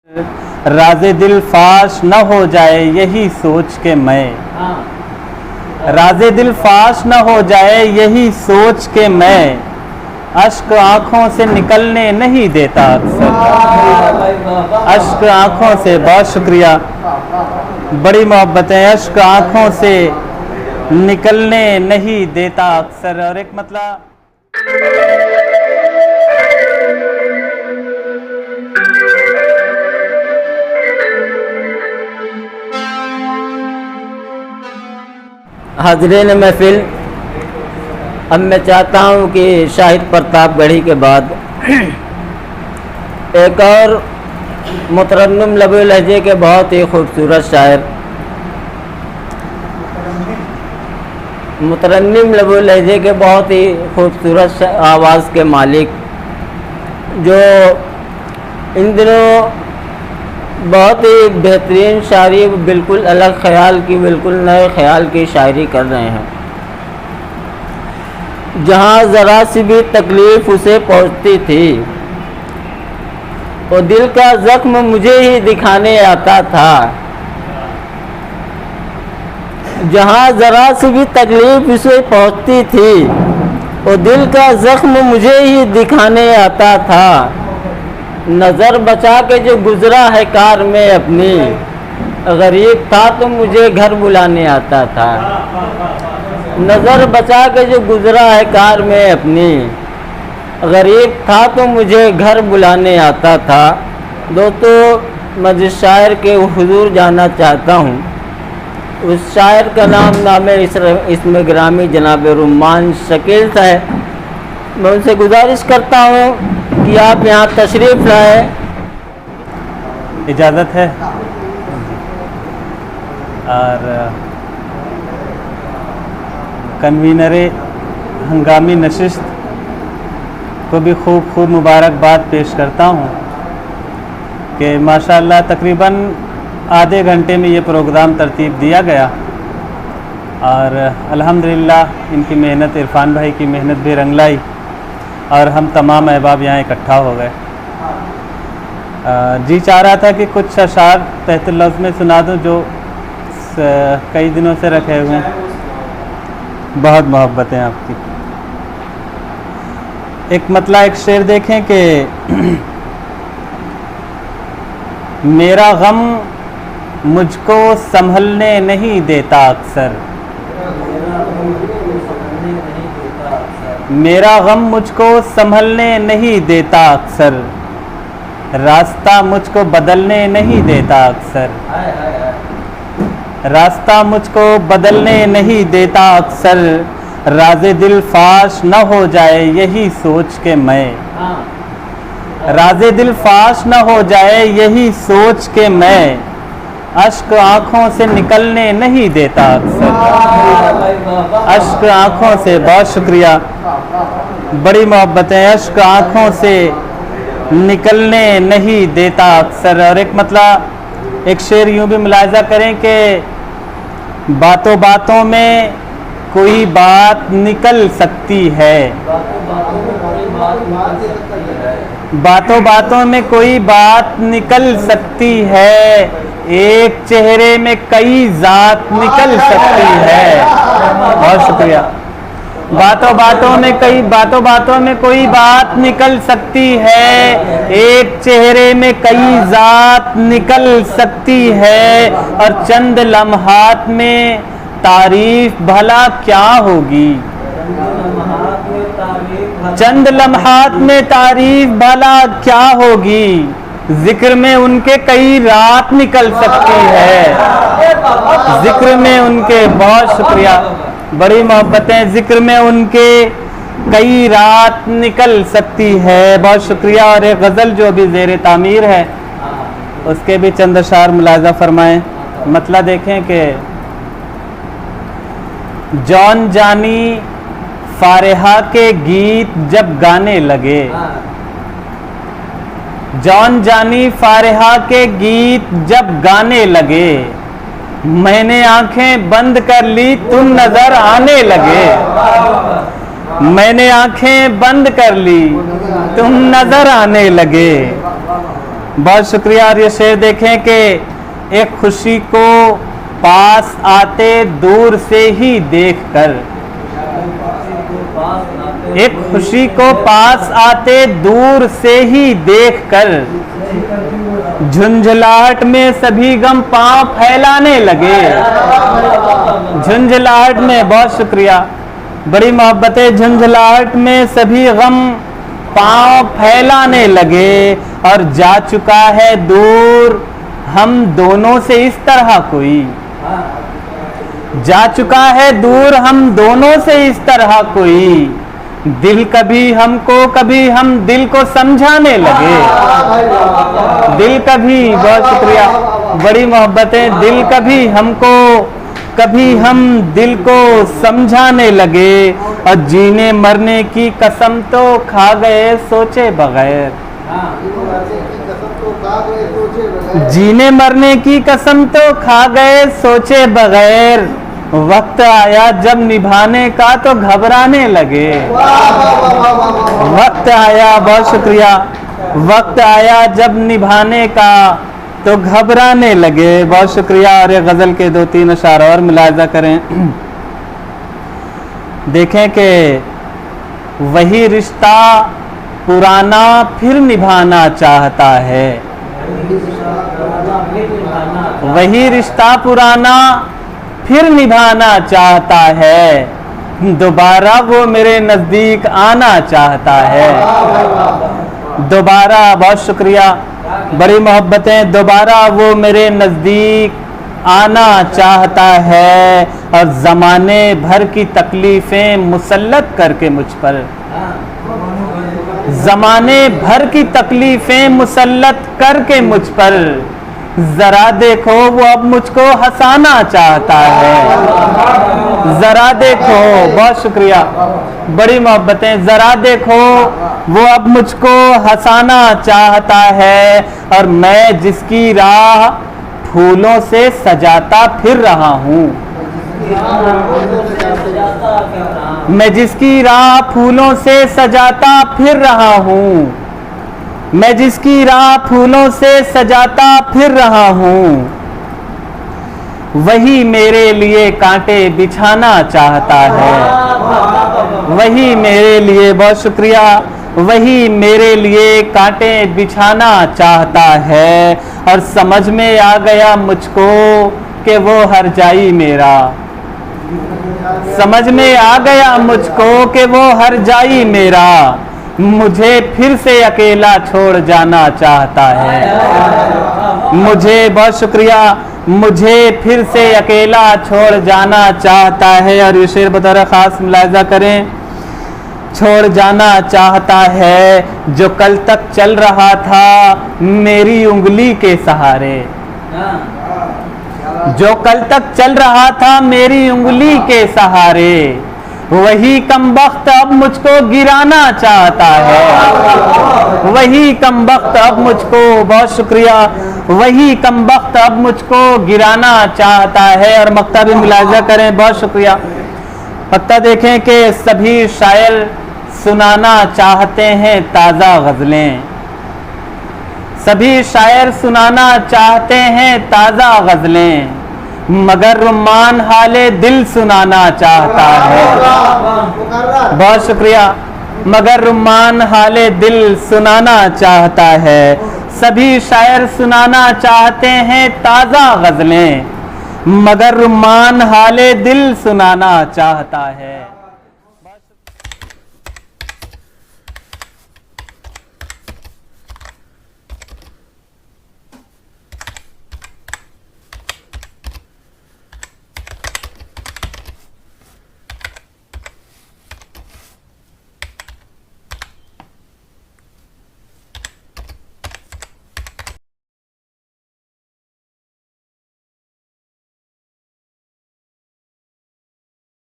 राज़े दिल फाश न हो जाए यही सोच के मैं, राज़े दिल फाश न हो जाए यही सोच के मैं, अश्क आँखों से निकलने नहीं देता अक्सर, अश्क आँखों से। बहुत शुक्रिया, बड़ी मोहब्बतें। अश्क आँखों से निकलने नहीं देता अक्सर। और एक मतलब हाज़रीन महफिल, अब मैं चाहता हूँ कि शाहिद प्रतापगढ़ी के बाद एक और मुतरन्निम लबे लहजे के बहुत ही खूबसूरत शायर, मुतरन्निम लबे लहजे के बहुत ही खूबसूरत आवाज़ के मालिक, जो इन दिनों बहुत ही बेहतरीन शायरी, बिल्कुल अलग ख़याल की, बिल्कुल नए ख़याल की शायरी कर रहे हैं। जहाँ ज़रा सी भी तकलीफ़ उसे पहुँचती थी, वो दिल का ज़ख्म मुझे ही दिखाने आता था। जहाँ ज़रा सी भी तकलीफ़ उसे पहुँचती थी, वो दिल का ज़ख्म मुझे ही दिखाने आता था। नज़र बचा के जो गुज़रा है कार में अपनी, गरीब था तो मुझे घर बुलाने आता था। नज़र बचा के जो गुज़रा है कार में अपनी, गरीब था तो मुझे घर बुलाने आता था। दोस्तों, मैं जिस शायर के हुजूर जाना चाहता हूँ, उस शायर का नाम इसमें ग्रामी जनाब रुमान शकील है। मैं उनसे गुजारिश करता हूँ कि आप यहाँ तशरीफ़ लाए। इजाज़त है। और कन्वीनर हंगामी नशिस्त को भी खूब मुबारकबाद पेश करता हूँ कि माशाअल्लाह तकरीबन आधे घंटे में ये प्रोग्राम तरतीब दिया गया और अल्हम्दुलिल्लाह इनकी मेहनत, इरफान भाई की मेहनत भी रंग लाई और हम तमाम अहबाब यहाँ इकट्ठा हो गए। जी चाह रहा था कि कुछ अशार तहत लफ्ज़ में सुना दूँ जो कई दिनों से रखे हुए हैं। बहुत मोहब्बत है आपकी। एक मतलब एक शेर देखें कि मेरा गम मुझको संभलने नहीं देता अक्सर, मेरा गम मुझको संभलने नहीं देता अक्सर, रास्ता मुझको बदलने नहीं देता अक्सर, रास्ता मुझको बदलने नहीं देता अक्सर, राज़े दिल फाश न हो जाए यही सोच के मैं, राज़े दिल फाश न हो जाए यही सोच के मैं, अश्क आँखों से निकलने नहीं देता अक्सर, अश्क आँखों से। बहुत शुक्रिया, बड़ी मोहब्बतें। अश्क आँखों से निकलने नहीं देता अक्सर। और एक मतलब एक शेर यूँ भी मुलाहिज़ा करें कि बातों बातों में कोई बात निकल सकती है, बातों बातों में कोई बात निकल सकती है, एक चेहरे में कई जात निकल सकती है। बहुत शुक्रिया। बातों बातों में कोई बात निकल सकती है, एक चेहरे में कई जात निकल सकती है, और चंद लम्हात में तारीफ भला क्या होगी, चंद लम्हात में तारीफ भला क्या होगी, जिक्र में उनके कई रात निकल सकती है, जिक्र में उनके। बहुत शुक्रिया, बड़ी मोहब्बतें। जिक्र में उनके कई रात निकल सकती है। बहुत शुक्रिया। और एक गज़ल जो अभी ज़ेर तामीर है उसके भी चंद अशार मुलाज़ा फरमाएं। मतलब देखें कि जौन जानी फारिहा के गीत जब गाने लगे, जौन जानी फारिहा के गीत जब गाने लगे, मैंने आंखें बंद कर ली तुम नजर आने लगे, मैंने आंखें बंद कर ली तुम नजर आने लगे, बहुत शुक्रिया। और ये शेर देखें कि एक खुशी को पास आते दूर से ही देखकर, एक खुशी को पास आते दूर से ही देखकर, झुंझलाहट में सभी गम पांव फैलाने लगे। झुंझलाहट में, बहुत शुक्रिया, बड़ी मोहब्बतें। झुंझलाहट में सभी गम पांव फैलाने लगे और जा चुका है दूर हम दोनों से इस तरह कोई, जा चुका है दूर हम दोनों से इस तरह कोई, दिल कभी हमको कभी हम दिल को समझाने लगे। दिल कभी, बहुत शुक्रिया, बड़ी मोहब्बतें। दिल कभी हमको कभी हम दिल को समझाने लगे और जीने मरने की कसम तो खा गए सोचे बगैर। जीने मरने की कसम तो खा गए सोचे बगैर, वक्त आया जब निभाने का तो घबराने लगे। वक्त आया, बहुत शुक्रिया, वक्त आया जब निभाने का तो घबराने लगे। बहुत शुक्रिया। और ये गज़ल के 2-3 अशार और मुलाहिज़ा करें। देखें कि वही रिश्ता पुराना फिर निभाना चाहता है, वही रिश्ता पुराना फिर निभाना चाहता है, दोबारा वो मेरे नज़दीक आना चाहता है। दोबारा, बहुत शुक्रिया, बड़ी मोहब्बतें। दोबारा वो मेरे नज़दीक आना चाहता है और ज़माने भर की तकलीफ़ें मुसल्लत करके मुझ पर, ज़माने भर की तकलीफ़ें मुसल्लत करके मुझ पर, ज़रा देखो वो अब मुझको हंसाना चाहता है। ज़रा देखो, बहुत शुक्रिया, बड़ी मोहब्बतें। ज़रा देखो वो अब मुझको हंसाना चाहता है और मैं जिसकी राह फूलों से सजाता फिर रहा हूँ, मैं जिसकी राह फूलों से सजाता फिर रहा हूँ, मैं जिसकी राह फूलों से सजाता फिर रहा हूँ, वही मेरे लिए कांटे बिछाना चाहता है। वही मेरे लिए, बहुत शुक्रिया, वही मेरे लिए कांटे बिछाना चाहता है और समझ में आ गया मुझको कि वो हर जाई मेरा, समझ में आ गया मुझको कि वो हर जाई मेरा, मुझे फिर से अकेला छोड़ जाना चाहता है। मुझे, बहुत शुक्रिया, मुझे फिर से अकेला छोड़ जाना चाहता है। और ये शेर बतौर ख़ास मुलाहिज़ा करें। छोड़ जाना चाहता है जो कल तक चल रहा था मेरी उंगली के सहारे, जो कल तक चल रहा था मेरी उंगली के सहारे, वही कमबख्त अब मुझको गिराना चाहता है। वही कमबख्त अब मुझको, बहुत शुक्रिया, वही कमबख्त अब मुझको गिराना चाहता है। और मक्ता भी मुलाहिज़ा करें, बहुत शुक्रिया। मक्ता देखें कि सभी शायर सुनाना चाहते हैं ताज़ा गज़लें, सभी शायर सुनाना चाहते हैं ताज़ा गज़लें, मगर रुमान हाले दिल सुनाना चाहता है। बहुत शुक्रिया, मगर रुमान हाले दिल सुनाना चाहता है। सभी शायर सुनाना चाहते हैं ताज़ा गज़लें, मगर रुमान हाले दिल सुनाना चाहता है।